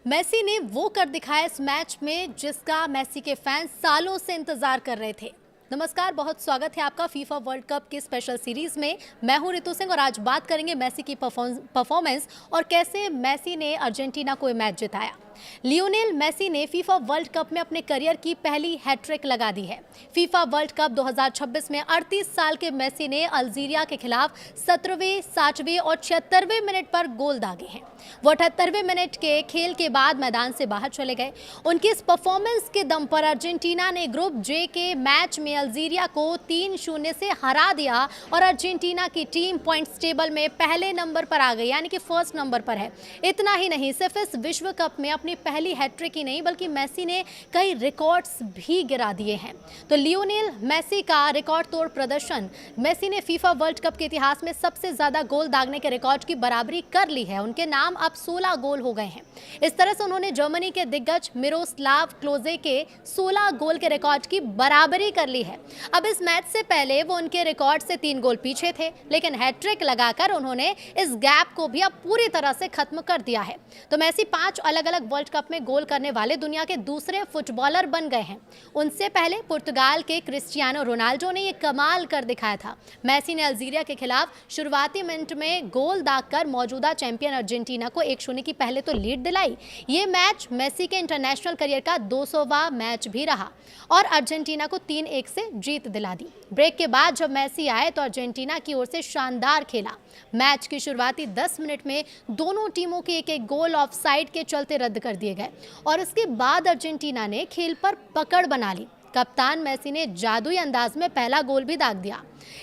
Messi ने वो कर दिखाया इस मैच में जिसका मेसी के फैंस सालों से इंतजार कर रहे थे। नमस्कार, बहुत स्वागत है आपका फीफा वर्ल्ड कप की स्पेशल सीरीज में। मैं हूं रितु सिंह और आज बात करेंगे मेसी की परफॉर्मेंस और कैसे मेसी ने अर्जेंटीना को ये मैच जिताया। लियोनेल मेसी ने फीफा वर्ल्ड कप में अपने करियर की पहली हैट्रिक लगा दी है। फीफा वर्ल्ड कप 2026 में 38 साल के मेसी ने अल्जीरिया के खिलाफ 17वें, 60वें और 76वें मिनट पर गोल दागे हैं। वो 78वें मिनट के खेल के बाद मैदान से बाहर चले गए। उनकी इस परफॉर्मेंस के दम पर अर्जेंटीना ने ग्रुप जे के मैच में अल्जीरिया को 3-0 से हरा दिया और अर्जेंटीना की टीम पॉइंट्स टेबल में पहले नंबर पर आ गई, यानी कि फर्स्ट नंबर पर है। इतना ही नहीं, सिर्फ इस विश्व कप में अपनी पहली हैट्रिक ही नहीं बल्कि मेसी ने कई रिकॉर्ड्स भी गिरा दिए हैं। तो लियोनेल मेसी का रिकॉर्ड तोड़ प्रदर्शन, मेसी ने फीफा वर्ल्ड कप के इतिहास में सबसे ज्यादा गोल दागने के रिकॉर्ड की बराबरी कर ली है। उनके नाम अब 16 गोल हो गए हैं। इस तरह से उन्होंने जर्मनी के दिग्गज मिरोस्लाव क्लोजे के 16 गोल के रिकॉर्ड की बराबरी कर ली है। अब इस मैच से पहले वो उनके रिकॉर्ड से 3 गोल पीछे थे, लेकिन हैट्रिक लगाकर उन्होंने इस गैप को भी अब पूरी तरह से खत्म कर दिया है। तो मेसी 5 अलग अलग वर्ल्ड कप में गोल करने वाले दुनिया के दूसरे फुटबॉलर बन गए हैं। उनसे पहले पुर्तगाल के क्रिस्टियानो रोनाल्डो ने ये कमाल कर दिखाया था। मेसी ने अल्जीरिया के खिलाफ शुरुआती मिनट में गोल दागकर मौजूदा चैंपियन अर्जेंटीना को 1-0 की पहले तो लीड दिलाई। ये मैच मेसी के इंटरनेशनल करियर का 200वां मैच भी रहा और अर्जेंटीना को 3-1 से जीत दिला दी। ब्रेक के बाद जब मेसी आए तो अर्जेंटीना की ओर से शानदार खेला। मैच की शुरुआती 10 मिनट में दोनों टीमों के एक गोल ऑफसाइड के चलते रद्द कर दिए गए और इसके बाद अर्जेंटीना ने खेल पर पकड़ बना ली। कप्तान मेसी ने जादुई अंदाज में पहला गोल भी दाग दिया।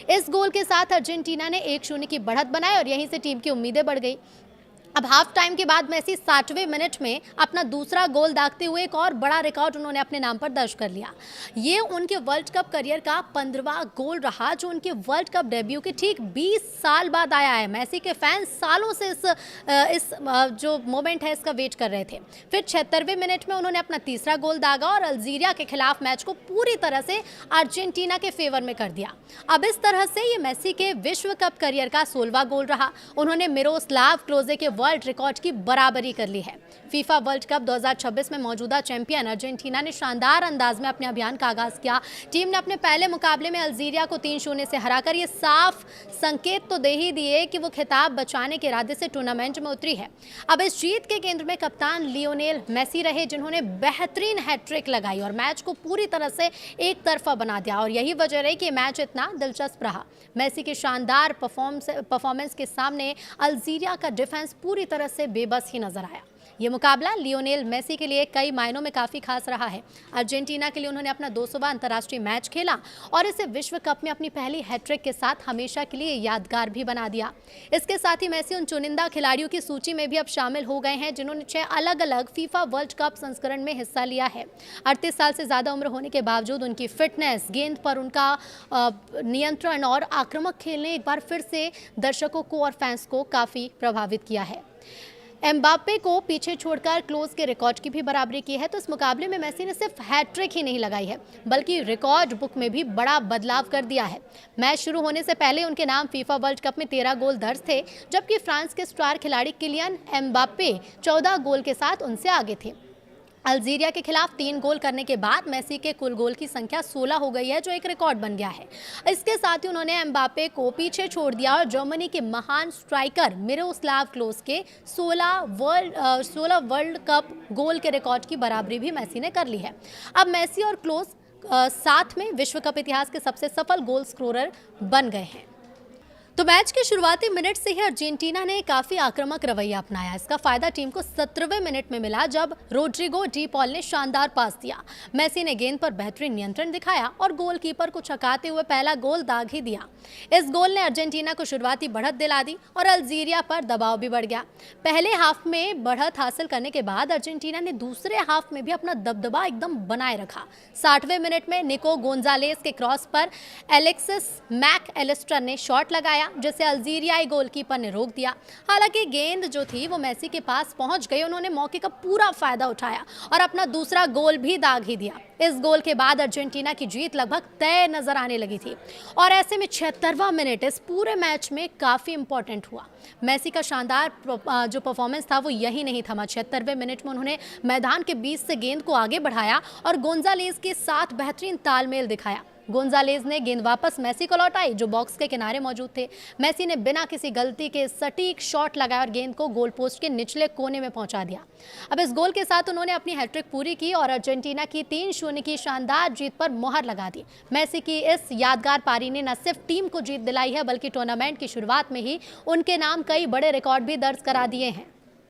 इस गोल के साथ अर्जेंटीना ने 1-0 की बढ़त बनाई और यहीं से टीम की उम्मीदें बढ़ गई। अब हाफ टाइम के बाद मेसी 60वें मिनट में अपना दूसरा गोल दागते हुए एक और बड़ा रिकॉर्ड उन्होंने अपने नाम पर दर्ज कर लिया। ये उनके वर्ल्ड कप करियर का 15वां गोल रहा जो उनके वर्ल्ड कप डेब्यू के ठीक 20 साल बाद आया है। मेसी के फैंस सालों से इस जो मोमेंट है इसका वेट कर रहे थे। फिर 76वें मिनट में उन्होंने अपना तीसरा गोल दागा और अल्जीरिया के खिलाफ मैच को पूरी तरह से अर्जेंटीना के फेवर में कर दिया। अब इस तरह से ये मेसी के विश्व कप करियर का 16वां गोल रहा। उन्होंने मिरोस्लाव क्लोजे के वर्ल्ड रिकॉर्ड की बराबरी कर ली है। फीफा वर्ल्ड कप 2026 में मौजूदा चैंपियन अर्जेंटीना ने शानदार अंदाज में अपने अभियान का आगाज किया। टीम ने अपने पहले मुकाबले में अल्जीरिया को 3-0 से हराकर ये साफ संकेत तो दे ही दिए कि वो खिताब बचाने के इरादे से टूर्नामेंट में उतरी है। अब इस जीत के केंद्र में कप्तान लियोनेल मेसी रहे, जिन्होंने बेहतरीन हैट्रिक लगाई और मैच को पूरी तरह से एक तरफा बना दिया और यही वजह रही कि मैच इतना दिलचस्प रहा। मेसी के शानदार परफॉर्मेंस के सामने अल्जीरिया का डिफेंस पूरी तरह से बेबस ही नजर आया। ये मुकाबला लियोनेल मेसी के लिए कई मायनों में काफ़ी खास रहा है। अर्जेंटीना के लिए उन्होंने अपना 200वां अंतर्राष्ट्रीय मैच खेला और इसे विश्व कप में अपनी पहली हैट्रिक के साथ हमेशा के लिए यादगार भी बना दिया। इसके साथ ही मेसी उन चुनिंदा खिलाड़ियों की सूची में भी अब शामिल हो गए हैं जिन्होंने 6 अलग अलग फीफा वर्ल्ड कप संस्करण में हिस्सा लिया है। 38 साल से ज़्यादा उम्र होने के बावजूद उनकी फिटनेस, गेंद पर उनका नियंत्रण और आक्रामक खेल ने एक बार फिर से दर्शकों को और फैंस को काफ़ी प्रभावित किया है। एम्बाप्पे को पीछे छोड़कर क्लोज के रिकॉर्ड की भी बराबरी की है। तो इस मुकाबले में मेसी ने सिर्फ हैट्रिक ही नहीं लगाई है बल्कि रिकॉर्ड बुक में भी बड़ा बदलाव कर दिया है। मैच शुरू होने से पहले उनके नाम फीफा वर्ल्ड कप में 13 गोल दर्ज थे, जबकि फ्रांस के स्टार खिलाड़ी किलियन एम्बाप्पे 14 गोल के साथ उनसे आगे थे। अल्जीरिया के खिलाफ 3 गोल करने के बाद मेसी के कुल गोल की संख्या 16 हो गई है, जो एक रिकॉर्ड बन गया है। इसके साथ ही उन्होंने एम्बाप्पे को पीछे छोड़ दिया और जर्मनी के महान स्ट्राइकर मिरोस्लाव क्लोज के 16 वर्ल्ड कप गोल के रिकॉर्ड की बराबरी भी मेसी ने कर ली है। अब मेसी और क्लोज साथ में विश्व कप इतिहास के सबसे सफल गोल स्कोरर बन गए हैं। तो मैच के शुरुआती मिनट से ही अर्जेंटीना ने काफी आक्रामक रवैया अपनाया। इसका फायदा टीम को 17वें मिनट में मिला जब रोड्रिगो डी पॉल ने शानदार पास दिया। मेसी ने गेंद पर बेहतरीन नियंत्रण दिखाया और गोलकीपर को छकाते हुए पहला गोल दाग ही दिया। इस गोल ने अर्जेंटीना को शुरुआती बढ़त दिला दी और अल्जीरिया पर दबाव भी बढ़ गया। पहले हाफ में बढ़त हासिल करने के बाद अर्जेंटीना ने दूसरे हाफ में भी अपना दबदबा एकदम बनाए रखा। 60वें मिनट में निको गोंजालेस के क्रॉस पर एलेक्सिस मैक एलिस्टर ने शॉट लगाया आया जिसे अल्जीरियाई गोलकीपर ने रोक दिया। हालांकि गेंद जो थी वो मेसी के पास पहुंच गई, उन्होंने मौके का पूरा फायदा उठाया और अपना दूसरा गोल भी दाग ही दिया। इस गोल के बाद अर्जेंटीना की जीत लगभग तय नजर आने लगी थी और ऐसे में 76वां मिनट इस पूरे मैच में काफी इंपॉर्टेंट हुआ। मेसी का शानदार जो परफॉर्मेंस था वो यही नहीं थमा। 76वें मिनट में उन्होंने मैदान के बीच से गेंद को आगे बढ़ाया और गोंजालेज के साथ बेहतरीन तालमेल दिखाया। गोंजालेज ने गेंद वापस मेसी को लौटाई जो बॉक्स के किनारे मौजूद थे। मेसी ने बिना किसी गलती के सटीक शॉट लगाया और गेंद को गोल पोस्ट के निचले कोने में पहुंचा दिया। अब इस गोल के साथ उन्होंने अपनी हैट्रिक पूरी की और अर्जेंटीना की 3-0 की शानदार जीत पर मोहर लगा दी। मेसी की इस यादगार पारी ने न सिर्फ टीम को जीत दिलाई है बल्कि टूर्नामेंट की शुरुआत में ही उनके नाम कई बड़े रिकॉर्ड भी दर्ज करा दिए हैं।